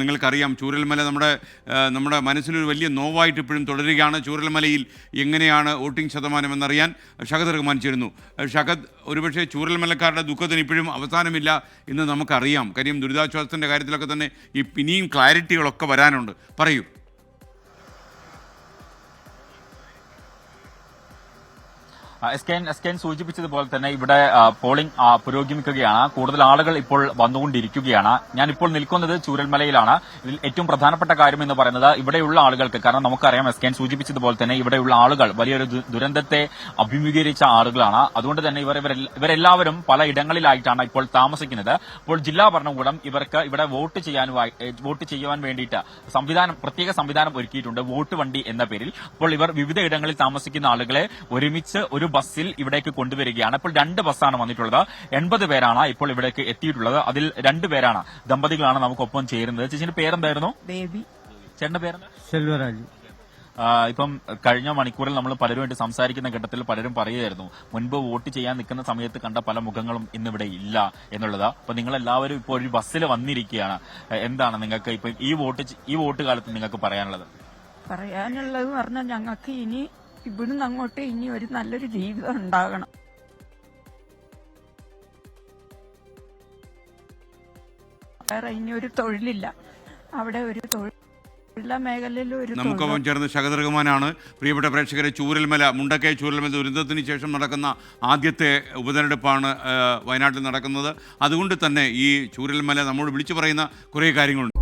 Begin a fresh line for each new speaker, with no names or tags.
നിങ്ങൾക്കറിയാം ചൂരൽമല നമ്മുടെ മനസ്സിലൊരു വലിയ നോവായിട്ട് ഇപ്പോഴും തുടരുകയാണ്. ചൂരൽമലയിൽ എങ്ങനെയാണ് വോട്ടിംഗ് ശതമാനം എന്നറിയാൻ ഷഹദ് റഹ്മാൻ ചേരുന്നു. ഷഹദ്, ഒരുപക്ഷെ ചൂരൽമലക്കാരുടെ ദുഃഖത്തിന് ഇപ്പോഴും അവസാനമില്ല എന്ന് നമുക്കറിയാം. കാര്യം ദുരിതാശ്വാസത്തിൻ്റെ കാര്യത്തിലൊക്കെ തന്നെ ഇനിയും ക്ലാരിറ്റികളൊക്കെ വരാനുണ്ട്. പറയൂ.
എസ് കെ സൂചിപ്പിച്ചതുപോലെ തന്നെ ഇവിടെ പോളിംഗ് പുരോഗമിക്കുകയാണ്. കൂടുതൽ ആളുകൾ ഇപ്പോൾ വന്നുകൊണ്ടിരിക്കുകയാണ്. ഞാൻ ഇപ്പോൾ നിൽക്കുന്നത് ചൂരൽമലയിലാണ്. ഇതിൽ ഏറ്റവും പ്രധാനപ്പെട്ട കാര്യം എന്ന് പറയുന്നത് ഇവിടെയുള്ള ആളുകൾക്ക്, കാരണം നമുക്കറിയാം എസ് കെ സൂചിപ്പിച്ചതുപോലെ തന്നെ ഇവിടെയുള്ള ആളുകൾ വലിയൊരു ദുരന്തത്തെ അഭിമുഖീകരിച്ച ആളുകളാണ്. അതുകൊണ്ട് തന്നെ ഇവരെല്ലാവരും പല ഇടങ്ങളിലായിട്ടാണ് ഇപ്പോൾ താമസിക്കുന്നത്. ഇപ്പോൾ ജില്ലാ ഭരണകൂടം ഇവർക്ക് ഇവിടെ വോട്ട് ചെയ്യുവാൻ വേണ്ടിയിട്ട് പ്രത്യേക സംവിധാനം ഒരുക്കിയിട്ടുണ്ട്, വോട്ട് വണ്ടി എന്ന പേരിൽ. അപ്പോൾ ഇവർ വിവിധ ഇടങ്ങളിൽ താമസിക്കുന്ന ആളുകളെ ഒരുമിച്ച് ഒരു ബസ്സിൽ ഇവിടേക്ക് കൊണ്ടുവരികയാണ്. ഇപ്പോൾ 2 ബസ്സാണ് വന്നിട്ടുള്ളത്. 80 പേരാണ് ഇപ്പോൾ ഇവിടേക്ക് എത്തിയിട്ടുള്ളത്. അതിൽ 2 പേരാണ്, ദമ്പതികളാണ് നമുക്കൊപ്പം ചേരുന്നത്. ചേച്ചിന്റെ പേരെന്തായിരുന്നു?
ബേബി.
ചേട്ടന്റെ പേരെന്താ?
സെൽവരാജ്.
ഇപ്പം കഴിഞ്ഞ മണിക്കൂറിൽ നമ്മൾ പലരുമായിട്ട് സംസാരിക്കുന്ന ഘട്ടത്തിൽ പലരും പറയുമായിരുന്നു മുൻപ് വോട്ട് ചെയ്യാൻ നിൽക്കുന്ന സമയത്ത് കണ്ട പല മുഖങ്ങളും ഇന്നിവിടെ ഇല്ല എന്നുള്ളത്. അപ്പൊ നിങ്ങൾ എല്ലാവരും ഇപ്പോൾ ഒരു ബസ്സിൽ വന്നിരിക്കുകയാണ്. എന്താണ് നിങ്ങൾക്ക് ഇപ്പൊ ഈ വോട്ട് കാലത്ത് നിങ്ങൾക്ക് പറയാനുള്ളത്?
പറഞ്ഞാൽ ഞങ്ങൾക്ക് ഇനി ഇവിടുന്ന് അങ്ങോട്ട് ഇനി ഒരു നല്ലൊരു ജീവിതം ഉണ്ടാകണം. വേറെ ഇനി ഒരു തൊഴിലില്ല, അവിടെ ഒരു തൊഴിലുള്ള മേഖലയിൽ ഒരു.
നമുക്കൊപ്പം ചേർന്ന് ഷഹദ് റഹ്മാനാണ്. പ്രിയപ്പെട്ട പ്രേക്ഷകരെ, മുണ്ടക്കൈ ചൂരൽമല ദുരന്തത്തിന് ശേഷം നടക്കുന്ന ആദ്യത്തെ ഉപതെരഞ്ഞെടുപ്പാണ് വയനാട്ടിൽ നടക്കുന്നത്. അതുകൊണ്ട് തന്നെ ഈ ചൂരൽമല നമ്മോട് വിളിച്ചു പറയുന്ന കുറേ കാര്യങ്ങളുണ്ട്.